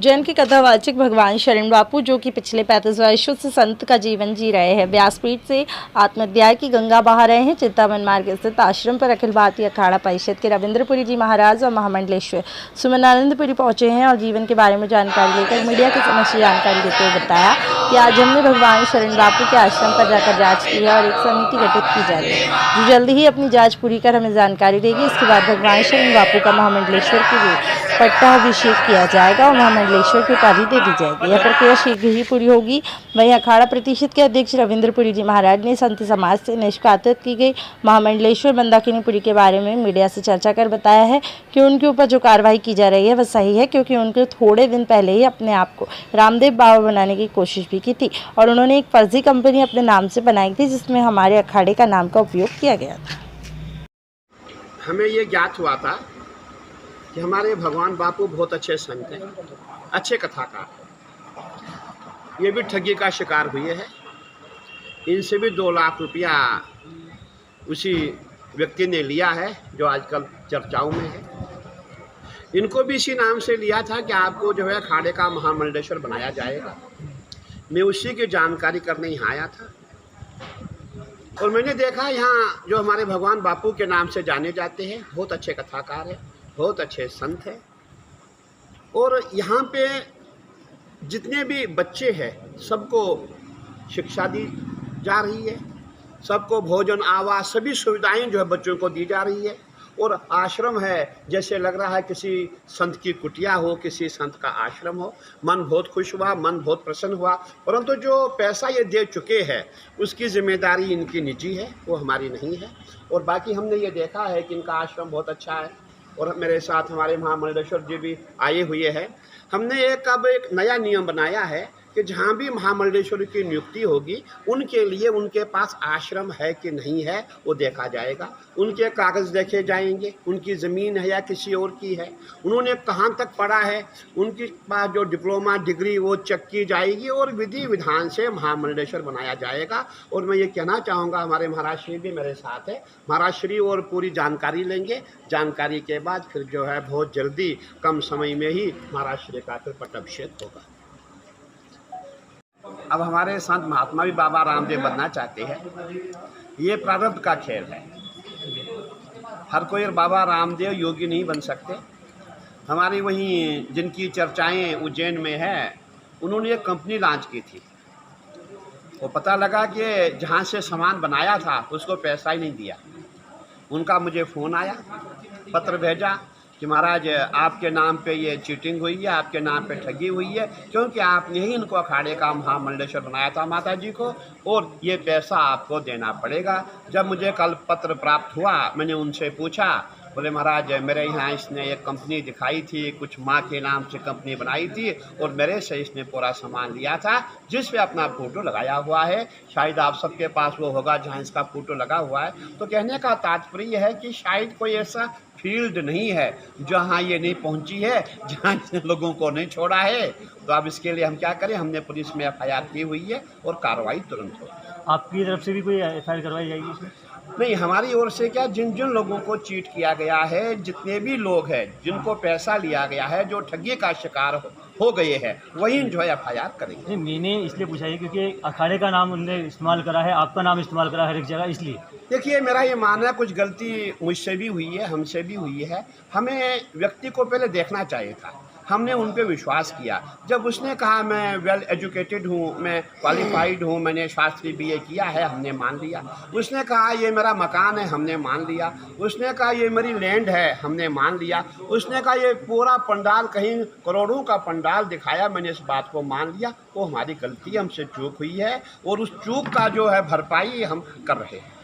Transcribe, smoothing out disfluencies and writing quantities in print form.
उज्जैन के कथावाचक भगवान शरण बापू, जो कि पिछले 35 वर्षों से संत का जीवन जी रहे हैं, व्यासपीठ से आत्मअध्याय की गंगा बहा रहे हैं। चिंतामन मार्ग स्थित आश्रम पर अखिल भारतीय अखाड़ा परिषद के रविंद्रपुरी जी महाराज और महामंडलेश्वर सुमनानंदपुरी पहुंचे हैं और जीवन के बारे में जानकारी लेकर मीडिया के समक्ष जानकारी देते हुए बताया कि आज हमने भगवान शरण बापू के आश्रम पर जाकर जाँच की है और एक समिति गठित की जा रही है, जो जल्दी ही अपनी जाँच पूरी कर हमें जानकारी देगी। इसके बाद भगवान शरण बापू का महामंडलेश्वर के लिए पट्टाभिषेक किया जाएगा और महामंडलेश्वर की उपाधि दे दी जाएगी। यह प्रक्रिया शीघ्र ही पूरी होगी। वहीं अखाड़ा प्रतिष्ठित के अध्यक्ष रविंद्रपुरी जी महाराज ने संत समाज से निष्कासित की गई महामंडलेश्वर मंदाकिनीपुरी के बारे में मीडिया से चर्चा कर बताया है कि उनके ऊपर जो कार्रवाई की जा रही है वह सही है, क्योंकि उनके थोड़े दिन पहले ही अपने आप को रामदेव बाबा बनाने की कोशिश भी की थी और उन्होंने एक फर्जी कंपनी अपने नाम से बनाई थी, जिसमें हमारे अखाड़े का नाम का उपयोग किया गया था। हमें ये ज्ञात हुआ था कि हमारे भगवान बापू बहुत अच्छे संत हैं, अच्छे कथाकार हैं। ये भी ठगी का शिकार हुए हैं। इनसे भी 2 लाख रुपया उसी व्यक्ति ने लिया है जो आजकल चर्चाओं में है। इनको भी इसी नाम से लिया था कि आपको जो है अखाड़े का महामंडलेश्वर बनाया जाएगा। मैं उसी की जानकारी करने यहाँ आया था और मैंने देखा यहाँ जो हमारे भगवान बापू के नाम से जाने जाते हैं, बहुत अच्छे कथाकार हैं, बहुत अच्छे संत हैं। और यहाँ पे जितने भी बच्चे हैं सबको शिक्षा दी जा रही है, सबको भोजन आवास सभी सुविधाएं जो है बच्चों को दी जा रही है। और आश्रम है जैसे लग रहा है किसी संत की कुटिया हो, किसी संत का आश्रम हो। मन बहुत खुश हुआ, मन बहुत प्रसन्न हुआ। परंतु जो पैसा ये दे चुके हैं उसकी जिम्मेदारी इनकी निजी है, वो हमारी नहीं है। और बाकी हमने ये देखा है कि इनका आश्रम बहुत अच्छा है और मेरे साथ हमारे महामंडलेश्वर जी भी आए हुए हैं। हमने अब एक नया नियम बनाया है कि जहाँ भी महामंडलेश्वर की नियुक्ति होगी उनके लिए उनके पास आश्रम है कि नहीं है वो देखा जाएगा। उनके कागज़ देखे जाएंगे, उनकी ज़मीन है या किसी और की है, उन्होंने कहाँ तक पढ़ा है, उनके पास जो डिप्लोमा डिग्री वो चेक की जाएगी और विधि विधान से महामंडलेश्वर बनाया जाएगा। और मैं ये कहना चाहूँगा, हमारे महाराज श्री भी मेरे साथ है, महाराज श्री और पूरी जानकारी लेंगे। जानकारी के बाद फिर जो है बहुत जल्दी कम समय में ही महाराज श्री का फिर पट्टाभिषेक होगा। अब हमारे संत महात्मा भी बाबा रामदेव बनना चाहते हैं। ये प्रारब्ध का खेल है, हर कोई बाबा रामदेव योगी नहीं बन सकते। हमारी वहीं जिनकी चर्चाएं उज्जैन में है, उन्होंने एक कंपनी लॉन्च की थी। वो पता लगा कि जहाँ से सामान बनाया था उसको पैसा ही नहीं दिया। उनका मुझे फ़ोन आया, पत्र भेजा कि महाराज आपके नाम पे ये चीटिंग हुई है, आपके नाम पे ठगी हुई है, क्योंकि आपने ही इनको अखाड़े का महामंडलेश्वर बनाया था माता जी को, और ये पैसा आपको देना पड़ेगा। जब मुझे कल पत्र प्राप्त हुआ, मैंने उनसे पूछा, बोले महाराज मेरे यहाँ इसने एक कंपनी दिखाई थी, कुछ माँ के नाम से कंपनी बनाई थी और मेरे से इसने पूरा सामान लिया था जिस पे अपना फ़ोटो लगाया हुआ है। शायद आप सबके पास वो होगा जहाँ इसका फ़ोटो लगा हुआ है। तो कहने का तात्पर्य है कि शायद कोई ऐसा फील्ड नहीं है जहाँ ये नहीं पहुँची है, जहाँ इसने लोगों को नहीं छोड़ा है। तो अब इसके लिए हम क्या करें? हमने पुलिस में FIR की हुई है और कार्रवाई तुरंत हो। आपकी तरफ से भी कोई FIR करवाई जाएगी इसमें? नहीं, हमारी ओर से क्या, जिन जिन लोगों को चीट किया गया है, जितने भी लोग हैं जिनको पैसा लिया गया है, जो ठगी का शिकार हो गए हैं, वही जो है FIR करेंगे। मैंने इसलिए पूछा है क्योंकि अखाड़े का नाम उनने इस्तेमाल करा है, आपका नाम इस्तेमाल करा है हर एक जगह, इसलिए। देखिए, मेरा ये मानना है कुछ गलती मुझसे भी हुई है, हमसे भी हुई है। हमें व्यक्ति को पहले देखना चाहिए था। हमने उन पे विश्वास किया। जब उसने कहा मैं वेल एजुकेटेड हूँ, मैं क्वालिफाइड हूँ, मैंने शास्त्री BA किया है, हमने मान लिया। उसने कहा ये मेरा मकान है, हमने मान लिया। उसने कहा ये मेरी लैंड है, हमने मान लिया। उसने कहा ये पूरा पंडाल कहीं करोड़ों का पंडाल दिखाया, मैंने इस बात को मान लिया। वो हमारी गलती, हमसे चूक हुई है और उस चूक का जो है भरपाई हम कर रहे हैं।